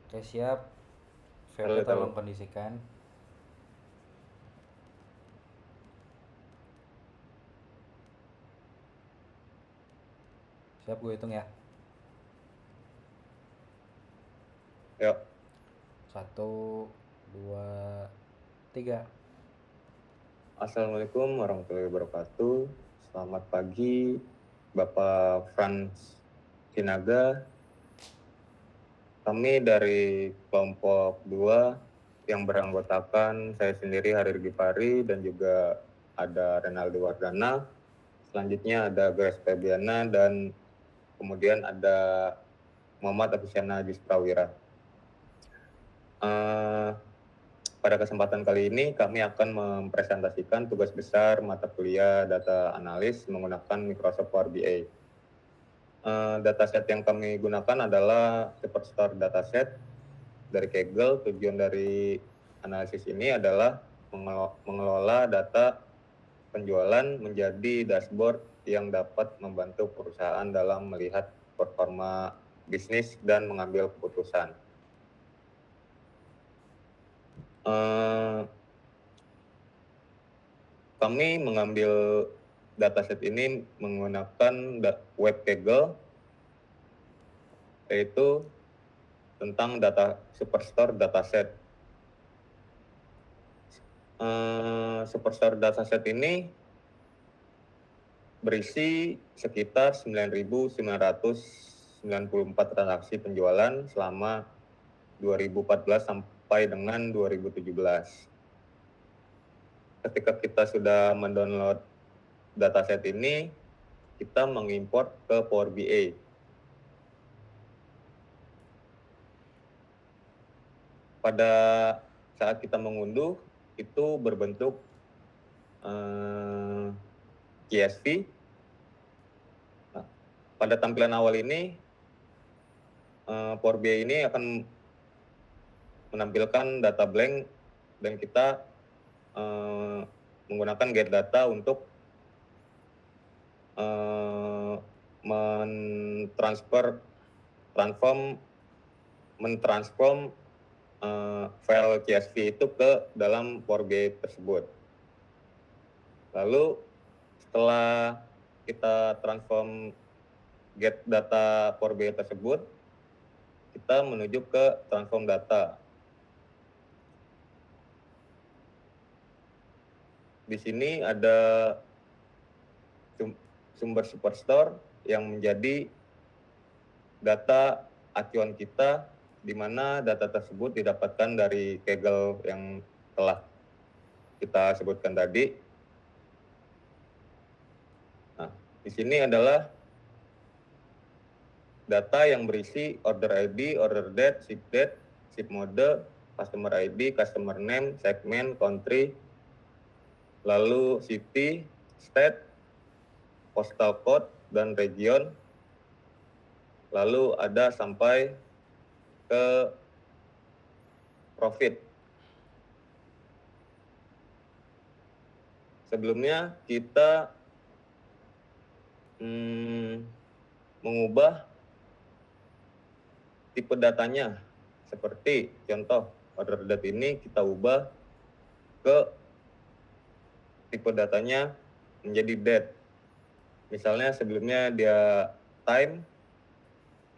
Oke, siap. VP Halo, tolong halo. kondisikan. Siap, gue hitung ya. Yuk. Satu, dua, tiga. Assalamualaikum warahmatullahi wabarakatuh. Selamat pagi, Bapak Franz Sinaga. Kami dari kelompok 2 yang beranggotakan saya sendiri Harir Gipari dan juga ada Renaldi Wardana. Selanjutnya ada Grace Febiana dan kemudian ada Muhammad Afisyana Ajis Prawira. Eh, Pada kesempatan kali ini kami akan mempresentasikan tugas besar mata kuliah data analis menggunakan Microsoft Power BI. Dataset yang kami gunakan adalah Superstore dataset dari Kaggle. Tujuan dari analisis ini adalah mengelola data penjualan menjadi dashboard yang dapat membantu perusahaan dalam melihat performa bisnis dan mengambil keputusan. Eh, Kami mengambil dataset ini menggunakan web Kaggle, yaitu tentang data Superstore dataset. Superstore dataset ini berisi sekitar 9.994 transaksi penjualan selama 2014 sampai dengan 2017. Ketika kita sudah mendownload dataset ini, kita mengimport ke Power BI. Pada saat kita mengunduh, itu berbentuk CSV. Nah, pada tampilan awal ini, Power BI ini akan menampilkan data blank dan kita menggunakan get data untuk mentransform file CSV itu ke dalam Power BI tersebut. Lalu setelah kita transform get data Power BI tersebut, kita menuju ke transform data. Di sini ada sumber Superstore yang menjadi data acuan kita, di mana data tersebut didapatkan dari Kaggle yang telah kita sebutkan tadi. Nah, di sini adalah data yang berisi order ID, order date, ship mode, customer ID, customer name, segment, country, lalu city, state, postal code, dan region. Lalu ada sampai ke profit. Sebelumnya kita mengubah tipe datanya, seperti contoh order date ini kita ubah ke tipe datanya menjadi date. Misalnya sebelumnya dia time,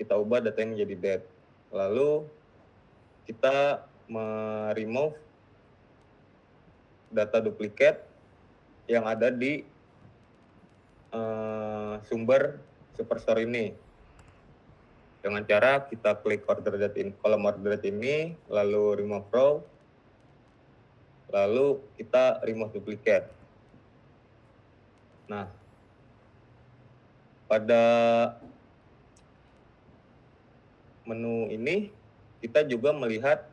kita ubah datanya menjadi date. Lalu kita remove data duplikat yang ada di sumber Superstore ini. Dengan cara kita klik order date in, kolom order date ini, lalu remove row, lalu kita remove duplikat. Nah, pada menu ini kita juga melihat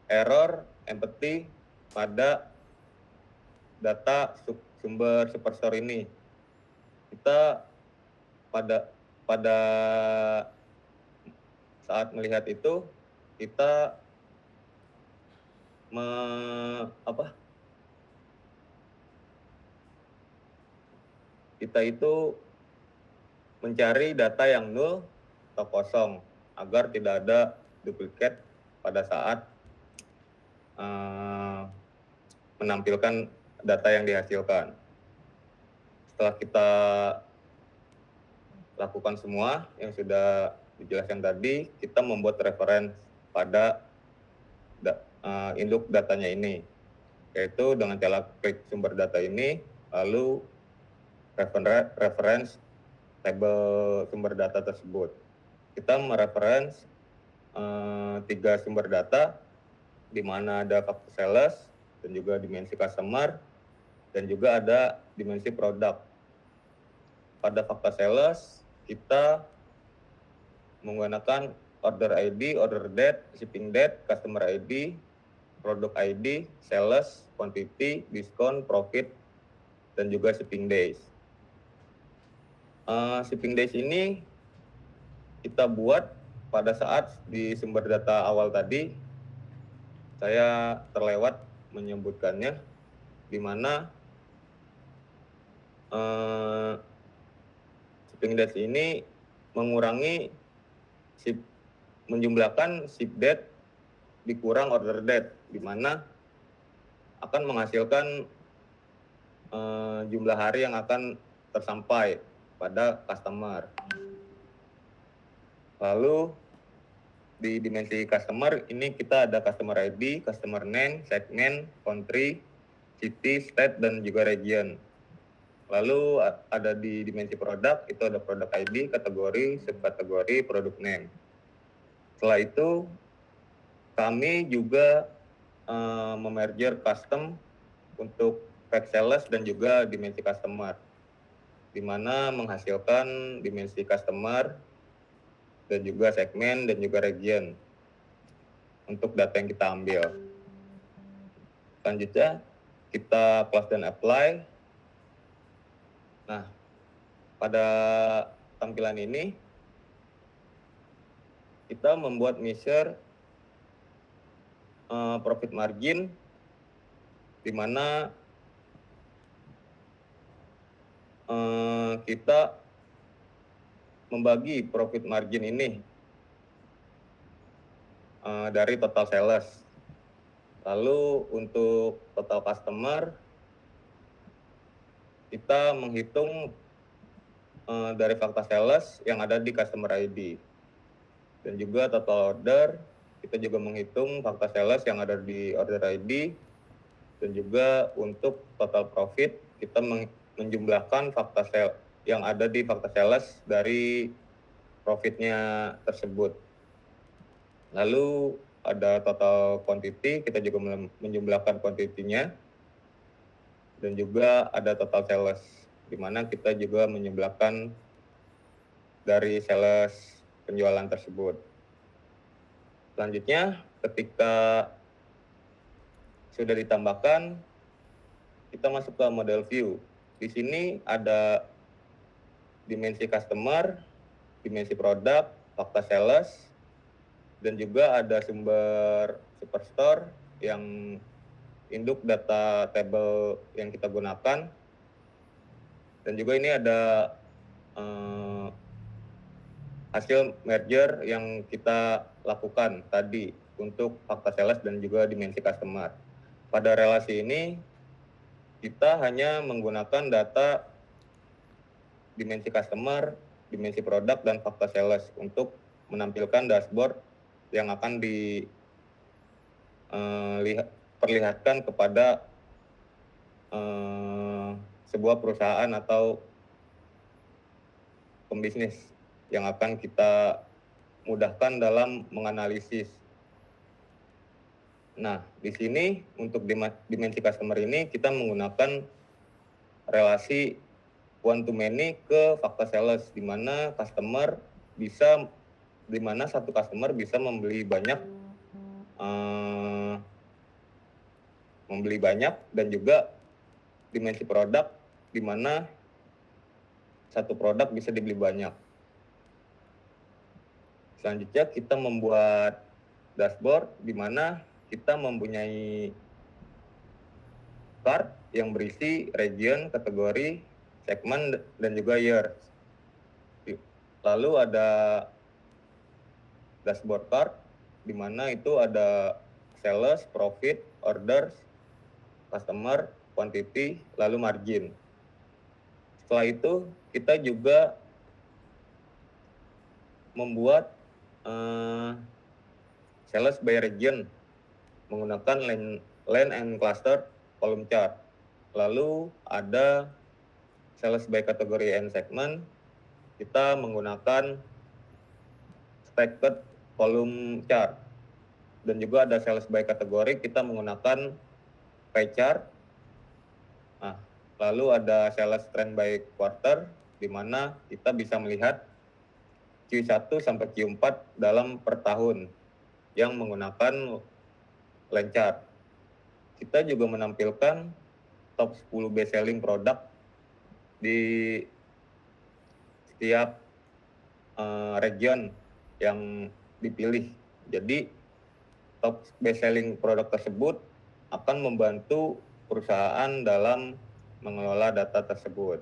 error empty pada data sumber Superstore ini. Kita pada saat melihat itu kita itu mencari data yang nol atau kosong agar tidak ada duplikat pada saat menampilkan data yang dihasilkan. Setelah kita lakukan semua yang sudah dijelaskan tadi, kita membuat reference pada induk datanya ini, yaitu dengan cara klik sumber data ini, lalu reference tabel sumber data tersebut. Kita mereference 3 sumber data, di mana ada faktor sales, dan juga dimensi customer, dan juga ada dimensi produk. Pada faktor sales, kita menggunakan order ID, order date, shipping date, customer ID, produk ID, sales, quantity, diskon, profit, dan juga shipping days. Shipping days ini kita buat pada saat di sumber data awal tadi, saya terlewat menyebutkannya, di mana shipping days ini menjumlahkan ship date dikurang order date, di mana akan menghasilkan jumlah hari yang akan tersampai pada customer. Lalu di dimensi customer ini kita ada customer ID, customer name, segment, country, city, state, dan juga region. Lalu ada di dimensi produk, itu ada produk ID, kategori, subkategori, produk name. Setelah itu kami juga memerger custom untuk pack sales dan juga dimensi customer, di mana menghasilkan dimensi customer dan juga segmen dan juga region untuk data yang kita ambil. Selanjutnya kita close dan apply. Nah, pada tampilan ini kita membuat measure profit margin, di mana kita membagi profit margin ini dari total sales. Lalu untuk total customer, kita menghitung dari fakta sales yang ada di customer ID. Dan juga total order, kita juga menghitung fakta sales yang ada di order ID. Dan juga untuk total profit, kita menjumlahkan fakta sales yang ada di fakta sales dari profitnya tersebut. Lalu ada total quantity, kita juga menjumlahkan quantity-nya. Dan juga ada total sales, di mana kita juga menjumlahkan dari sales penjualan tersebut. Selanjutnya, ketika sudah ditambahkan, kita masuk ke model view. Di sini ada dimensi customer, dimensi produk, fakta sales, dan juga ada sumber superstore yang induk data table yang kita gunakan. Dan juga ini ada hasil merger yang kita lakukan tadi untuk fakta sales dan juga dimensi customer. Pada relasi ini, kita hanya menggunakan data dimensi customer, dimensi produk, dan fakta sales untuk menampilkan dashboard yang akan diperlihatkan kepada sebuah perusahaan atau pembisnis yang akan kita mudahkan dalam menganalisis. Nah, di sini untuk dimensi customer ini kita menggunakan relasi one to many ke fakta sales, di mana satu customer bisa membeli banyak, dan juga dimensi produk, di mana satu produk bisa dibeli banyak. Selanjutnya kita membuat dashboard, di mana kita mempunyai chart yang berisi region, kategori, segmen, dan juga year. Lalu ada dashboard chart di mana itu ada sales, profit, orders, customer, quantity, lalu margin. Setelah itu kita juga membuat sales by region menggunakan land and cluster column chart. Lalu ada sales by category and segment, kita menggunakan stacked column chart. Dan juga ada sales by kategori, kita menggunakan pie chart. Nah, lalu ada sales trend by quarter, di mana kita bisa melihat Q1 sampai Q4 dalam per tahun yang menggunakan line chart. Kita juga menampilkan top 10 best selling produk di setiap region yang dipilih. Jadi top best selling produk tersebut akan membantu perusahaan dalam mengelola data tersebut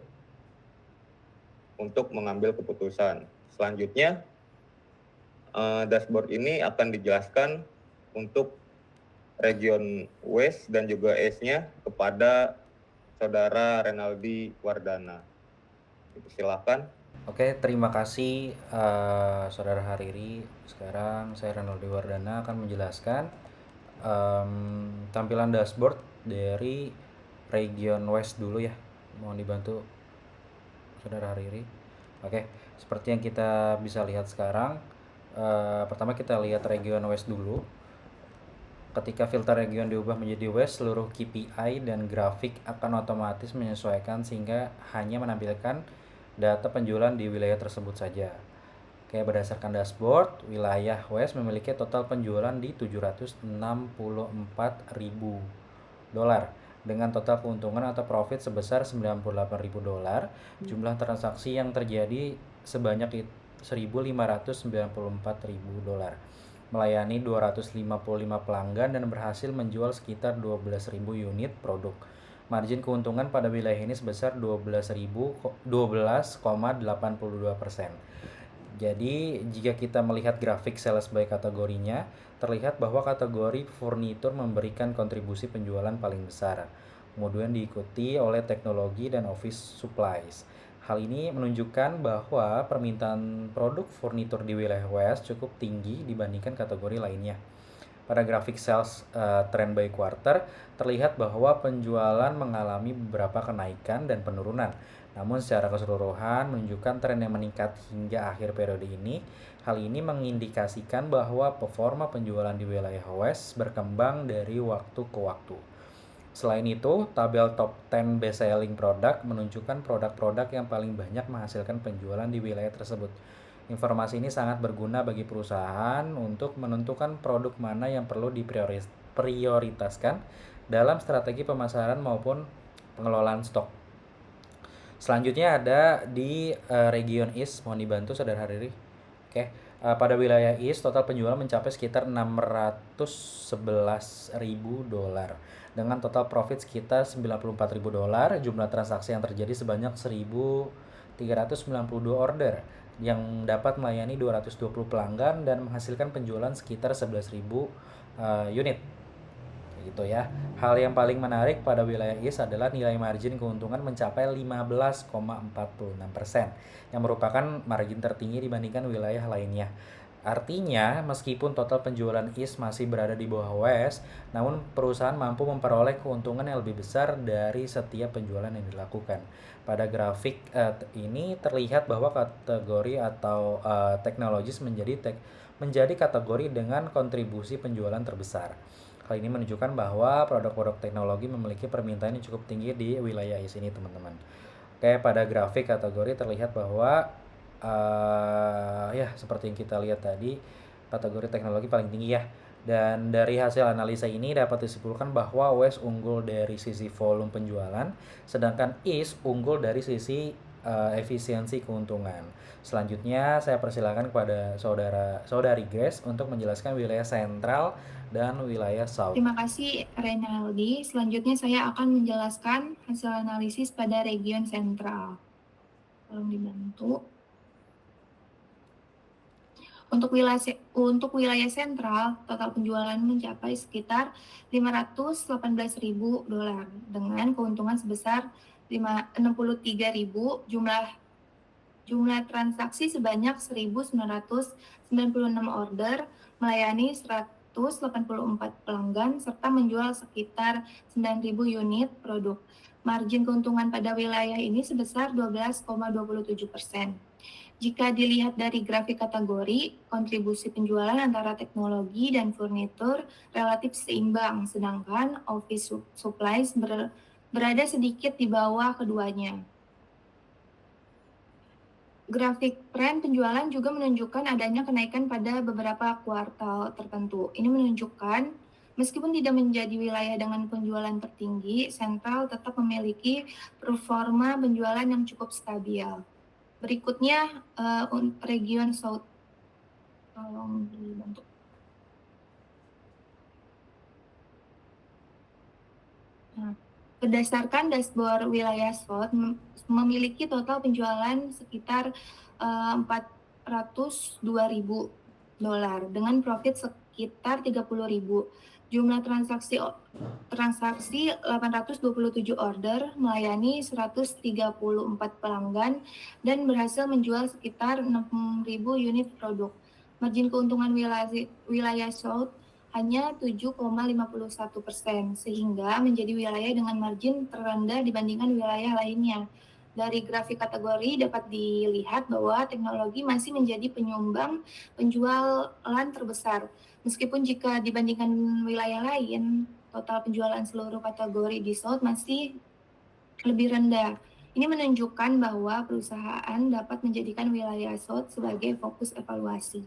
untuk mengambil keputusan. Selanjutnya, dashboard ini akan dijelaskan untuk region West dan juga East-nya kepada Saudara Renaldi Wardana. Silakan. Oke, terima kasih Saudara Hariri. Sekarang saya Renaldi Wardana akan menjelaskan tampilan dashboard dari region West dulu ya. Mohon dibantu Saudara Hariri. Oke, seperti yang kita bisa lihat sekarang, pertama kita lihat region West dulu. Ketika filter region diubah menjadi West, seluruh KPI dan grafik akan otomatis menyesuaikan sehingga hanya menampilkan data penjualan di wilayah tersebut saja. Oke, berdasarkan dashboard, wilayah West memiliki total penjualan di 764.000 dolar dengan total keuntungan atau profit sebesar 98.000 dolar. Jumlah transaksi yang terjadi sebanyak 1.594.000 dolar. Melayani 255 pelanggan dan berhasil menjual sekitar 12.000 unit produk. Margin keuntungan pada wilayah ini sebesar 12,82%. Jadi jika kita melihat grafik sales by kategorinya, terlihat bahwa kategori furnitur memberikan kontribusi penjualan paling besar. Kemudian diikuti oleh teknologi dan office supplies. Hal ini menunjukkan bahwa permintaan produk furnitur di wilayah West cukup tinggi dibandingkan kategori lainnya. Pada grafik sales trend by quarter, terlihat bahwa penjualan mengalami beberapa kenaikan dan penurunan. Namun secara keseluruhan menunjukkan tren yang meningkat hingga akhir periode ini. Hal ini mengindikasikan bahwa performa penjualan di wilayah West berkembang dari waktu ke waktu. Selain itu, tabel top 10 best selling product menunjukkan produk-produk yang paling banyak menghasilkan penjualan di wilayah tersebut. Informasi ini sangat berguna bagi perusahaan untuk menentukan produk mana yang perlu diprioritaskan dalam strategi pemasaran maupun pengelolaan stok. Selanjutnya ada di region East, mohon dibantu Saudara Hariri. Oke, pada wilayah East total penjualan mencapai sekitar 611.000 dolar dengan total profit sekitar 94.000 dolar. Jumlah transaksi yang terjadi sebanyak 1.392 order yang dapat melayani 220 pelanggan dan menghasilkan penjualan sekitar 11.000 unit. Gitu ya. Hal yang paling menarik pada wilayah East adalah nilai margin keuntungan mencapai 15,46% yang merupakan margin tertinggi dibandingkan wilayah lainnya. Artinya, meskipun total penjualan East masih berada di bawah West, namun perusahaan mampu memperoleh keuntungan yang lebih besar dari setiap penjualan yang dilakukan. Pada grafik ini terlihat bahwa kategori atau teknologis menjadi kategori dengan kontribusi penjualan terbesar. Hal ini menunjukkan bahwa produk-produk teknologi memiliki permintaan yang cukup tinggi di wilayah East ini, teman-teman. Oke, pada grafik kategori terlihat bahwa ya seperti yang kita lihat tadi, kategori teknologi paling tinggi ya. Dan dari hasil analisa ini dapat disimpulkan bahwa West unggul dari sisi volume penjualan, sedangkan East unggul dari sisi efisiensi keuntungan. Selanjutnya saya persilakan kepada saudari Grace untuk menjelaskan wilayah sentral dan wilayah South. Terima kasih Renaldi. Selanjutnya saya akan menjelaskan hasil analisis pada region sentral. Tolong dibantu. Untuk wilayah sentral, total penjualan mencapai sekitar $518.000 dengan keuntungan sebesar 63.000, jumlah transaksi sebanyak 1.996 order, melayani 184 pelanggan, serta menjual sekitar 9.000 unit produk. Margin keuntungan pada wilayah ini sebesar 12,27%. Jika dilihat dari grafik kategori, kontribusi penjualan antara teknologi dan furnitur relatif seimbang, sedangkan office supplies berada sedikit di bawah keduanya. Grafik tren penjualan juga menunjukkan adanya kenaikan pada beberapa kuartal tertentu. Ini menunjukkan meskipun tidak menjadi wilayah dengan penjualan tertinggi, sentral tetap memiliki performa penjualan yang cukup stabil. Berikutnya region South. Tolong dibantu. Nah, berdasarkan dashboard wilayah South memiliki total penjualan sekitar $402.000 dengan profit sekitar $30.000. Jumlah transaksi 827 order, melayani 134 pelanggan, dan berhasil menjual sekitar 6.000 unit produk. Margin keuntungan wilayah South hanya 7,51%, sehingga menjadi wilayah dengan margin terendah dibandingkan wilayah lainnya. Dari grafik kategori dapat dilihat bahwa teknologi masih menjadi penyumbang penjualan terbesar. Meskipun jika dibandingkan wilayah lain, total penjualan seluruh kategori di South masih lebih rendah. Ini menunjukkan bahwa perusahaan dapat menjadikan wilayah South sebagai fokus evaluasi.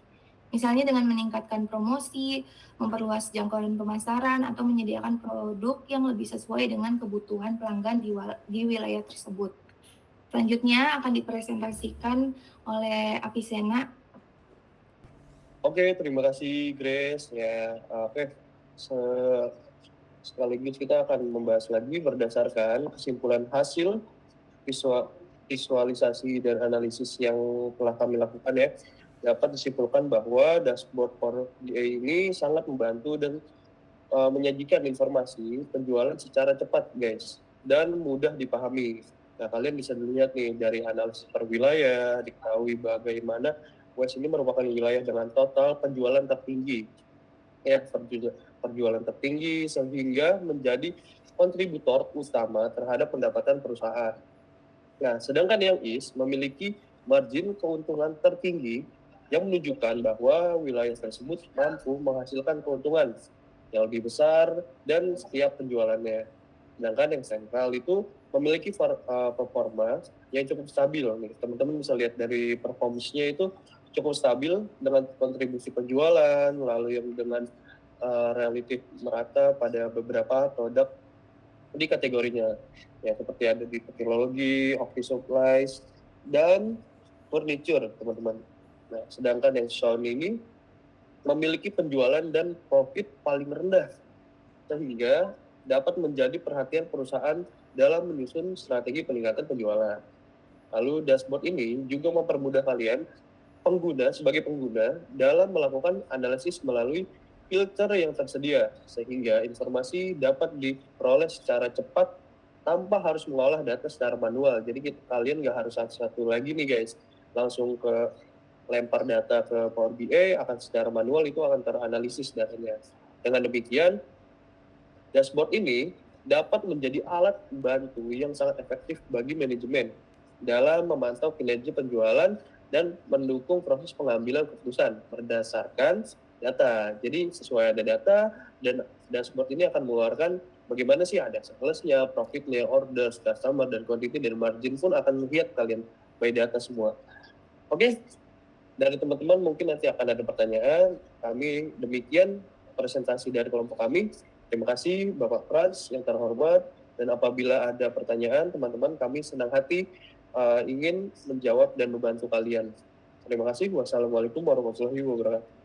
Misalnya dengan meningkatkan promosi, memperluas jangkauan pemasaran, atau menyediakan produk yang lebih sesuai dengan kebutuhan pelanggan di wilayah tersebut. Selanjutnya akan dipresentasikan oleh Avicenna. Oke, terima kasih Grace ya. Oke, sekaligus kita akan membahas lagi berdasarkan kesimpulan hasil visualisasi dan analisis yang telah kami lakukan ya. Dapat disimpulkan bahwa dashboard Power BI ini sangat membantu dan menyajikan informasi penjualan secara cepat guys dan mudah dipahami. Nah, kalian bisa dilihat nih dari analisis per wilayah, diketahui bagaimana West ini merupakan wilayah dengan total penjualan tertinggi, ya penjualan tertinggi sehingga menjadi kontributor utama terhadap pendapatan perusahaan. Nah, sedangkan yang East memiliki margin keuntungan tertinggi yang menunjukkan bahwa wilayah tersebut mampu menghasilkan keuntungan yang lebih besar dan setiap penjualannya. Sedangkan yang Central itu memiliki performa yang cukup stabil nih. Teman-teman bisa lihat dari performance-nya itu cukup stabil dengan kontribusi penjualan, lalu yang dengan relatif merata pada beberapa produk di kategorinya, ya seperti ada di teknologi, office supplies, dan furniture, teman-teman. Nah, sedangkan yang Sound ini memiliki penjualan dan profit paling rendah, sehingga dapat menjadi perhatian perusahaan dalam menyusun strategi peningkatan penjualan. Lalu dashboard ini juga mempermudah kalian sebagai pengguna dalam melakukan analisis melalui filter yang tersedia, sehingga informasi dapat diperoleh secara cepat tanpa harus mengolah data secara manual. Jadi kalian nggak harus satu lagi nih guys, langsung ke lempar data ke Power BI, akan secara manual itu akan teranalisis datanya. Dengan demikian, dashboard ini dapat menjadi alat bantu yang sangat efektif bagi manajemen dalam memantau kinerja penjualan dan mendukung proses pengambilan keputusan berdasarkan data. Jadi sesuai ada data, dan dashboard ini akan mengeluarkan bagaimana sih ada sales-nya, profit-nya, orders, customer, dan quantity, dan margin pun akan lihat kalian by data semua. Oke, dari teman-teman mungkin nanti akan ada pertanyaan. Kami demikian presentasi dari kelompok kami. Terima kasih Bapak Frans yang terhormat, dan apabila ada pertanyaan teman-teman, kami senang hati ingin menjawab dan membantu kalian. Terima kasih. Wassalamualaikum warahmatullahi wabarakatuh.